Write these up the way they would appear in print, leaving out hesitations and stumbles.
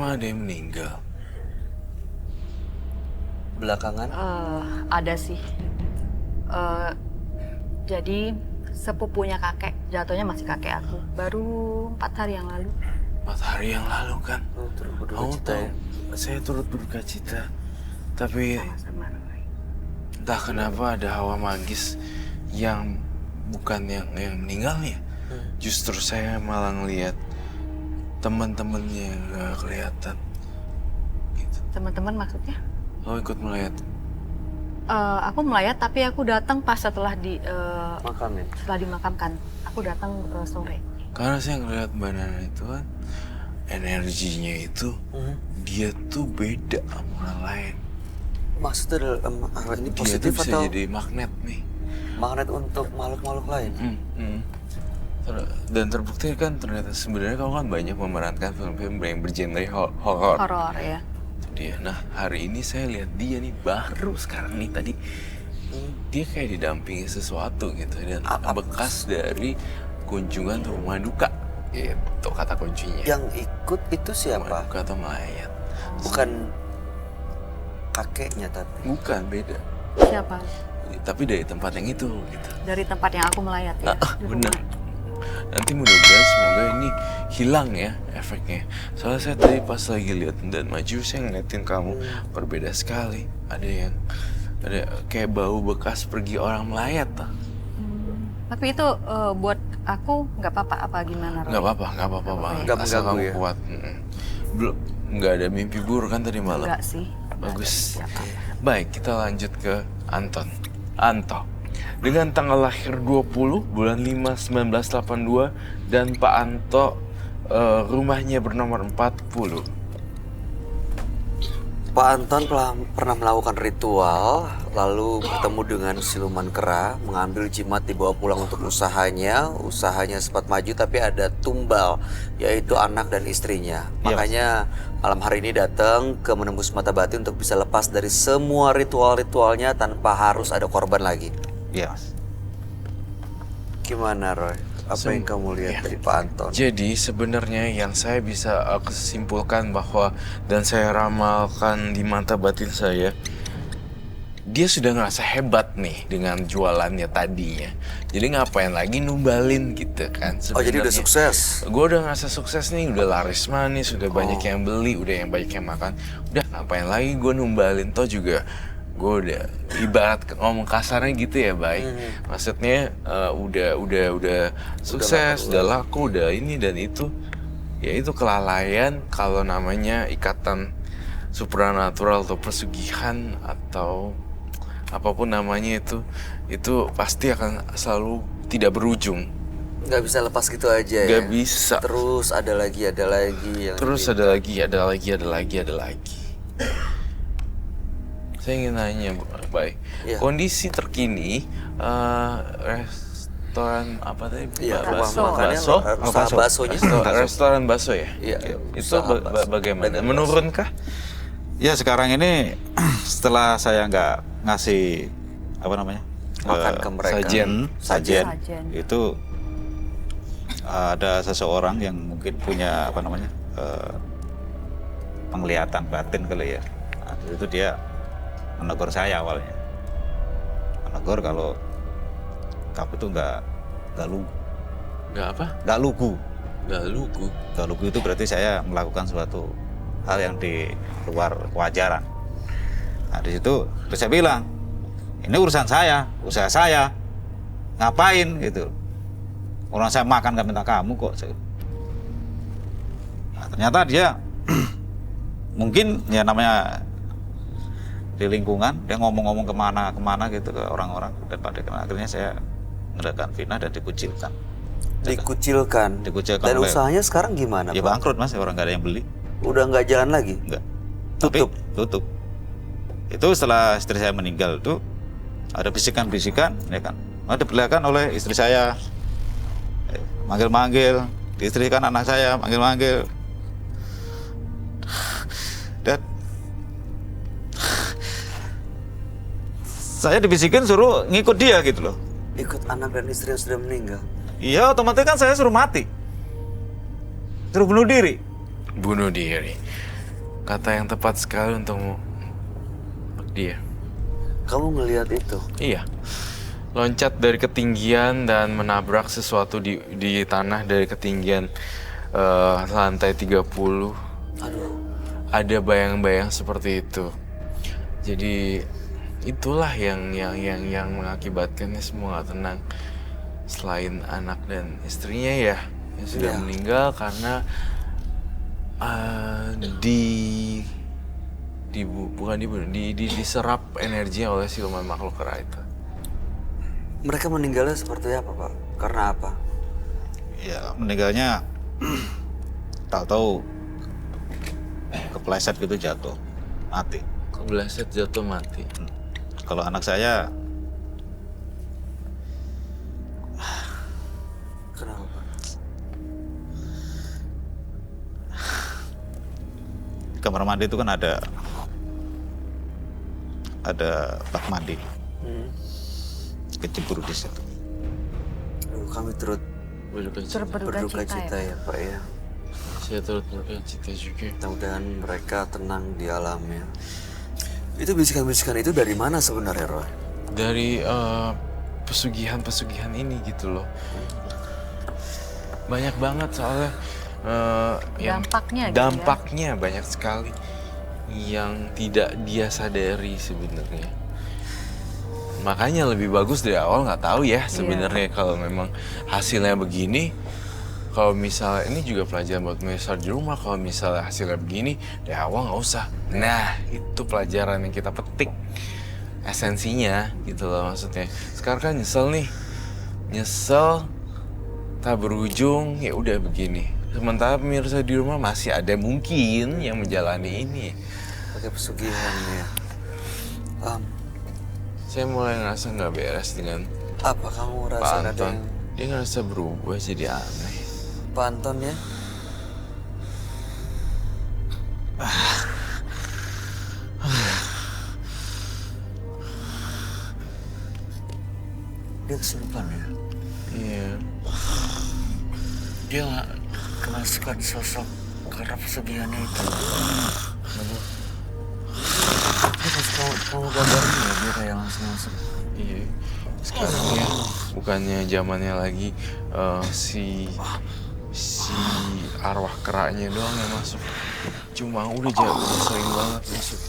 Emang ada yang meninggal? Belakangan? Ada sih. Jadi sepupunya kakek, jatuhnya masih kakek aku. Baru 4 hari yang lalu. 4 hari yang lalu kan? Oh, turut berduka Kamu cita tahu, ya? saya turut berduka cita. Tapi Sama-sama, Roy. entah kenapa ada hawa magis yang bukan yang meninggalnya. Justru saya malah ngelihat teman-temannya yang gak kelihatan. Gitu. Teman-teman maksudnya? Oh, ikut melihat. Aku melayat tapi aku datang pas setelah Makamin. setelah dimakamkan. Aku datang sore. Karena saya ngelihat Mbak Nana itu kan, energinya itu, dia tuh beda sama orang lain. Maksudnya ini Dia tuh positif bisa atau jadi magnet nih. magnet untuk makhluk-makhluk lain? Dan terbukti kan ternyata sebenarnya kamu kan banyak memerankan film-film yang bergenre horor. Horor ya. Dia, nah hari ini saya lihat dia nih baru sekarang nih tadi dia kayak didampingi sesuatu gitu dan bekas dari kunjungan rumah duka gitu kata kuncinya. Yang ikut itu Rumah siapa? duka atau melayat? Bukan kakeknya tapi. Bukan, beda. Siapa? Tapi dari tempat yang itu gitu. Dari tempat yang aku melayat ya. Di Bener. rumah. Nanti mudah-mudahan semoga ini hilang ya efeknya. Soalnya saya tadi pas lagi lihat dan maju saya ngeliatin kamu berbeda sekali. Ada kayak bau bekas pergi orang melayat. Tapi itu buat aku nggak apa-apa apa gimana, Roy? Nggak apa-apa banget. Nggak Asal mengganggu kamu ya? kuat. Belum, nggak ada mimpi buruk kan tadi malam. Enggak sih. Bagus. Nggak ada siapa. Baik, kita lanjut ke Anton. Anto. Dengan tanggal lahir 20 bulan 5 1982 dan Pak Anto rumahnya bernomor 40. Pak Anton pernah melakukan ritual, lalu bertemu dengan siluman kera, mengambil jimat dibawa pulang untuk usahanya. Usahanya sempat maju tapi ada tumbal, yaitu anak dan istrinya. Makanya malam hari ini datang ke menembus mata batin untuk bisa lepas dari semua ritual-ritualnya tanpa harus ada korban lagi. Iya. Gimana Roy? Apa yang kamu lihat dari Pak Anton? Jadi sebenarnya yang saya bisa kesimpulkan bahwa dan saya ramalkan di mata batin saya, dia sudah ngerasa hebat nih dengan jualannya tadinya. Jadi ngapain lagi numbalin gitu kan? Oh jadi udah sukses? Gue udah ngerasa sukses nih, udah laris manis, udah banyak yang beli, udah yang banyak yang makan. Udah ngapain lagi gue numbalin, toh juga gue udah ibarat ngomong kasarnya gitu ya, baik. Maksudnya udah sukses, udah laku, udah ini dan itu. Ya itu kelalaian kalau namanya ikatan supranatural atau pesugihan atau apapun namanya itu pasti akan selalu tidak berujung. Nggak bisa lepas gitu aja ya? Nggak bisa. Terus ada lagi yang Terus ada lagi. Saya ingin nanya, baik. Iya. Kondisi terkini restoran apa tadi? Iya, rumah Bakso. makannya, Bakso? usaha baksonya. Restoran bakso ya? Iya. Itu Usaha bakso. bagaimana? Dagang Menurunkah? Ya sekarang ini setelah saya nggak ngasih apa namanya Makan ke mereka. Sajian. sajian Sajian. itu ada seseorang yang mungkin punya apa namanya penglihatan batin kali ya. Nah, itu dia menegur saya awalnya. Menegur kalau kamu itu nggak lugu. Nggak apa? Nggak lugu. Nggak lugu. Nggak lugu itu berarti saya melakukan suatu hal yang di luar kewajaran. Nah di situ terus saya bilang, ini urusan saya, usaha saya, ngapain gitu. Orang saya makan nggak minta kamu kok. Nah, ternyata dia mungkin ya namanya di lingkungan dia ngomong-ngomong kemana gitu ke orang-orang dan pada akhirnya saya mengadakan fitnah dan dikucilkan. Dikucilkan. Dan oleh- usahanya sekarang gimana, Ya Pak? bangkrut mas, orang nggak ada yang beli. Udah nggak jalan lagi? Enggak. Tutup? Tutup. Itu setelah istri saya meninggal itu ada bisikan-bisikan, ya kan. Diperlihatkan oleh istri saya, manggil-manggil, diistrikan anak saya, manggil-manggil. Dan saya dibisikin suruh ngikut dia gitu loh. Ikut anak dan istri yang sudah meninggal? Iya, otomatis kan saya suruh mati. Suruh bunuh diri. Bunuh diri. kata yang tepat sekali untuk dia. Kamu ngelihat itu? Iya. Loncat dari ketinggian dan menabrak sesuatu di tanah dari ketinggian lantai 30. Aduh. Ada bayang-bayang seperti itu. Jadi itulah yang mengakibatkannya semua nggak tenang. Selain anak dan istrinya ya yang sudah Iya. meninggal karena diserap energinya oleh siluman makhluk kera itu. Mereka meninggalnya seperti apa, Pak? Karena apa? Ya meninggalnya tahu-tahu kepleset gitu jatuh mati. Kebeleset jatuh mati. Kalau anak saya Kenapa, Pak? di kamar mandi itu kan ada bak mandi, kecebur di situ. Aduh, kami turut Berduka cita. berduka cita ya, Pak ya. Saya turut berduka cita juga. Mudah-mudahan mereka tenang di alamnya. Itu bisikan-bisikan itu dari mana sebenarnya, Roy? Dari pesugihan-pesugihan ini gitu loh. Banyak banget soalnya Dampaknya gitu ya. dampaknya banyak sekali yang tidak dia sadari sebenarnya. Makanya lebih bagus dari awal nggak tahu ya sebenarnya kalau memang hasilnya begini. Kalau misalnya ini juga pelajaran buat misal di rumah, kalau misalnya hasilnya begini dari awal nggak usah. Nah itu pelajaran yang kita petik esensinya gitu loh maksudnya. Sekarang kan nyesel tak berujung ya udah begini. Sementara pemirsa di rumah masih ada mungkin yang menjalani ini. Pakai pesugihan ya. Saya mulai ngerasa nggak beres dengan Apa kamu Pak rasa ada Anton. yang Dia ngerasa berubah jadi aneh. Pak Anton ya? Dia kesurupan ya? Iya. Dia nggak kemasukan sosok karena pesugihannya itu. Terus kamu gambarin ya dia kayak langsung masuk. Iya. Sekarang ya bukannya zamannya lagi si arwah keranya doang yang masuk. Cuma udah sering banget masuk.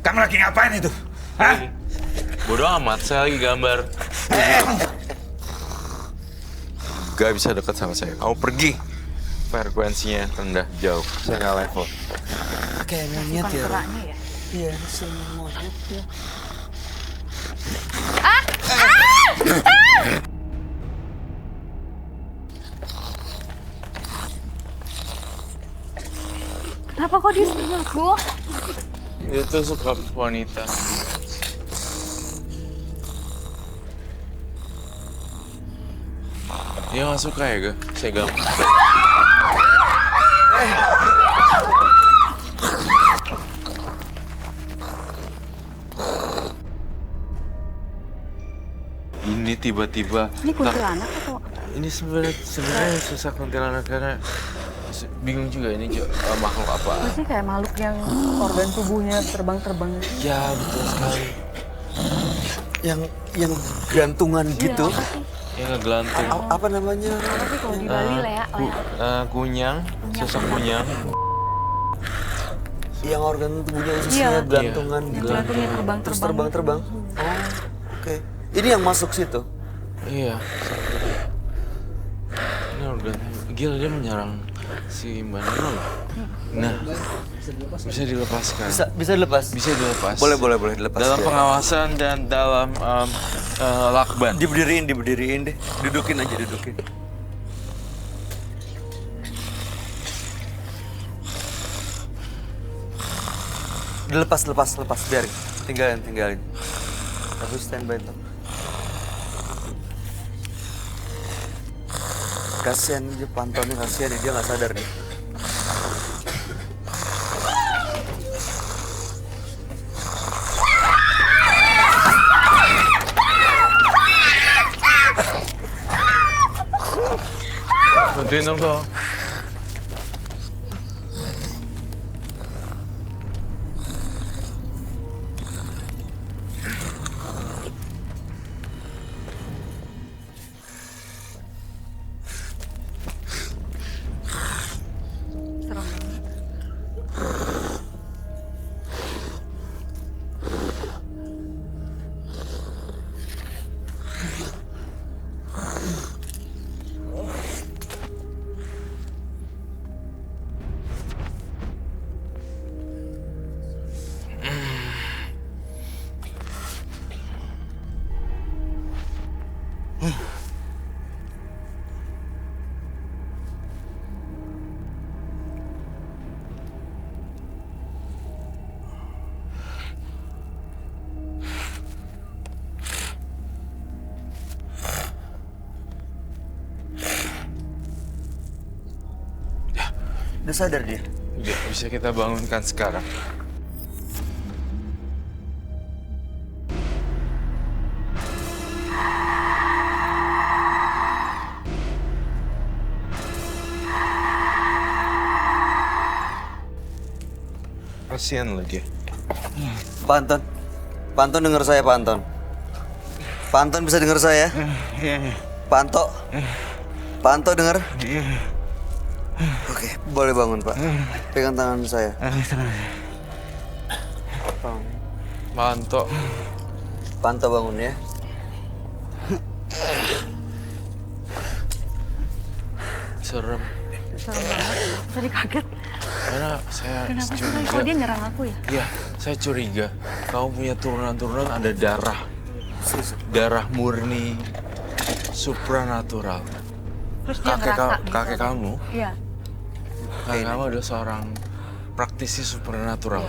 Kamu lagi ngapain itu? Hah? Bodoh amat, saya lagi gambar. Gak bisa dekat sama saya. Kamu pergi. Frekuensinya rendah, jauh. Saya nggak level. Kayak monyet ya. Roy? Keranya ya. Iya, semua monyet ya. Kenapa kok dia sering aku? Dia tuh suka wanita. Dia nggak suka ya, Ga? Saya gambar. Ini tiba-tiba Ini kuntilanak atau? ini sebenarnya susah kuntilanak karena bingung juga ini makhluk apa. Ini kayak makhluk yang organ tubuhnya terbang-terbang. Ya betul sekali. Yang gantungan gitu. Yang ngegelantung. Apa namanya? Apa sih kalau di Bali Lea? Kunyang, sosok kunyang. Yang organ tubuhnya khususnya Iya. gantungan Yang gitu. gantungnya terbang-terbang. Terus terbang-terbang. Oh, oke. Ini yang masuk situ. Iya. Ini organ. Gila dia menyerang si Mbak Nino loh. Nah, bisa dilepaskan. Bisa dilepas. Bisa dilepas. Boleh dilepas. Dalam ya. pengawasan dan dalam lakban. Diberdiriin deh. Dudukin aja. Lepas, biarin. Tinggalin. Aku standby tuh. Kasian dia pantaunya, kasian dia nggak sadar nih. Bantuin dong toh. Serem banget. Udah sadar dia? Udah, bisa kita bangunkan sekarang. Kasian lo dia. Pak Anton. Pak Anton denger saya, Pak Anton. Pak Anton bisa denger saya? Pak Anto. Pak Anto denger? Oke, boleh bangun, Pak. Pegang tangan saya. Mantok. Pak Anto bangun ya. Serem. Serem banget. Tadi kaget. Karena saya Kenapa sih Roy? curiga. Kok dia nyerang aku ya? Iya, saya curiga. Kamu punya turunan-turunan ada darah. Darah murni supranatural. Terus dia ngerasa gitu. Kakek kamu, Iya. kakek kamu adalah seorang praktisi supranatural.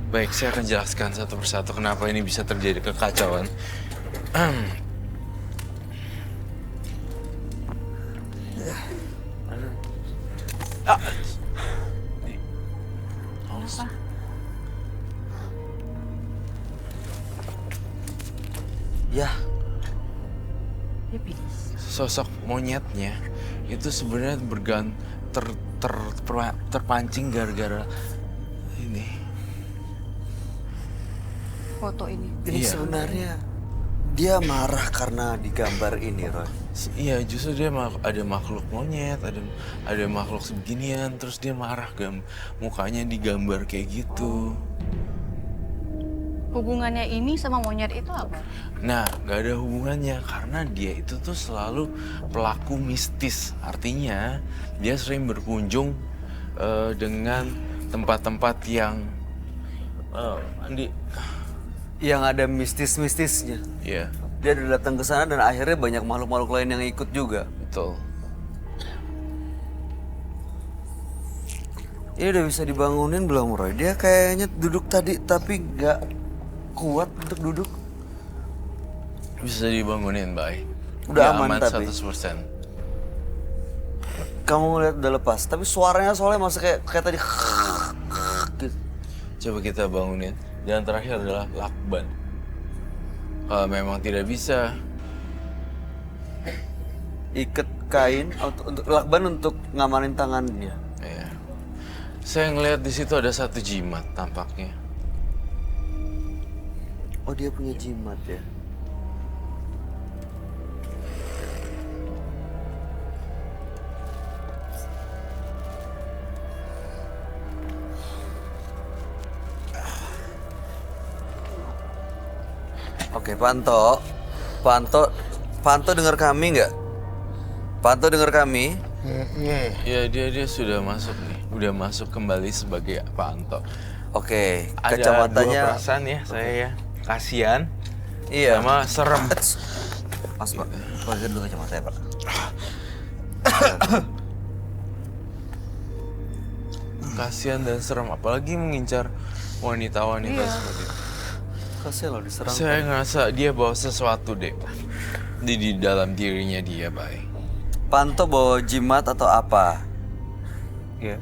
Baik, saya akan jelaskan satu persatu kenapa ini bisa terjadi kekacauan. Apa? Ya, Dia pingsan. Sosok monyetnya itu sebenarnya terpancing gara-gara ini. Foto ini. ini Iya. sebenarnya dia marah karena digambar ini, Roy. Iya, justru dia ada makhluk monyet, ada makhluk sebeginian, terus dia marah mukanya digambar kayak gitu. Hubungannya ini sama monyet itu apa? Nah, nggak ada hubungannya karena dia itu tuh selalu pelaku mistis. Artinya dia sering berkunjung dengan tempat-tempat yang Yang ada mistis-mistisnya. ya Dia udah datang ke sana dan akhirnya banyak makhluk-makhluk lain yang ikut juga. betul. Ini udah bisa dibangunin belum, Roy? Dia kayaknya duduk tadi tapi nggak kuat untuk duduk. Bisa dibangunin, Bay. Udah Dia aman tapi? 100%. Kamu lihat udah lepas, tapi suaranya soalnya masih kayak tadi. Gitu. Coba kita bangunin. Dan terakhir adalah lakban. Kalau memang tidak bisa, Ikat kain untuk lakban untuk ngamanin tangannya. ya. Saya ngelihat di situ ada satu jimat tampaknya. Oh, dia punya jimat ya. Oke, Panto. Panto dengar kami nggak? Panto dengar kami? Ya, dia sudah masuk nih. Udah masuk kembali sebagai Pak Anto. Oke, Ada kacamatanya. dua perasaan ya saya ya. Kasian Iya. sama serem. Mas, Pak. Pakai dulu kacamata ya, Pak. Kasian dan serem, apalagi mengincar wanita-wanita seperti itu. Kasihan loh diserang. Saya ngerasa dia bawa sesuatu deh di dalam dirinya dia, Bay. Panto bawa jimat atau apa? Iya.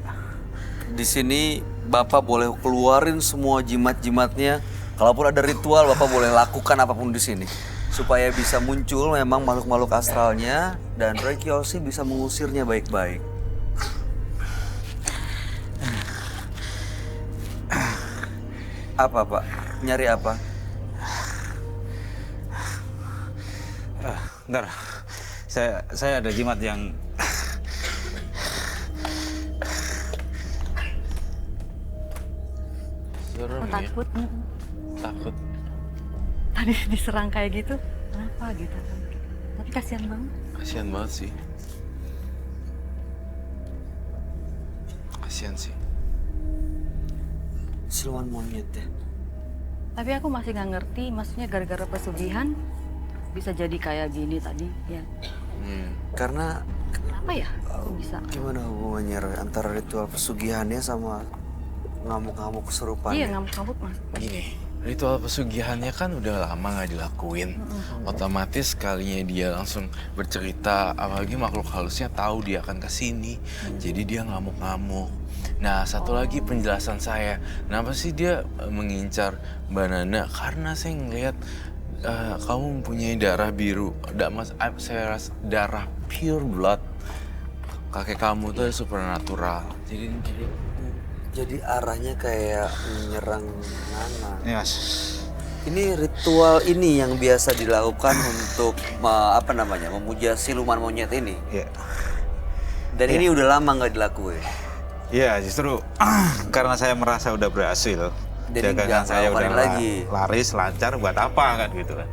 Di sini Bapak boleh keluarin semua jimat-jimatnya. Kalaupun ada ritual, Bapak boleh lakukan apapun di sini. supaya bisa muncul memang makhluk-makhluk astralnya dan Reikyoshi bisa mengusirnya baik-baik. Apa Pak? Nyari apa? Bentar, saya ada jimat yang Serem Oh, ya. takut. Takut. Tadi diserang kayak gitu, kenapa gitu? Tapi kasihan banget. Kasihan banget sih. Kasihan sih. Siluman monyet ya. Tapi aku masih nggak ngerti, maksudnya gara-gara pesugihan bisa jadi kayak gini tadi, ya. Karena Kenapa ya? Aku bisa. gimana hubungannya Roy, antara ritual pesugihannya sama ngamuk-ngamuk kesurupan? Iya, ngamuk-ngamuk mas. Gini, ritual pesugihannya kan udah lama nggak dilakuin. Otomatis kalinya dia langsung bercerita, apalagi makhluk halusnya tahu dia akan kesini. Jadi dia ngamuk-ngamuk. Nah, satu lagi penjelasan saya, kenapa sih dia mengincar Mbak Nana? Karena saya ngelihat kamu mempunyai darah biru, saya rasa darah pure blood. Kakek kamu tuh supernatural. Jadi arahnya kayak menyerang Nana. ya, Ini ritual ini yang biasa dilakukan untuk memuja siluman monyet ini. ya, Dan ini udah lama nggak dilakuin. ya justru karena saya merasa udah berhasil. Jadi Dagangan nggak saya udah ngelakuin lagi. laris, lancar, buat apa kan gitu kan.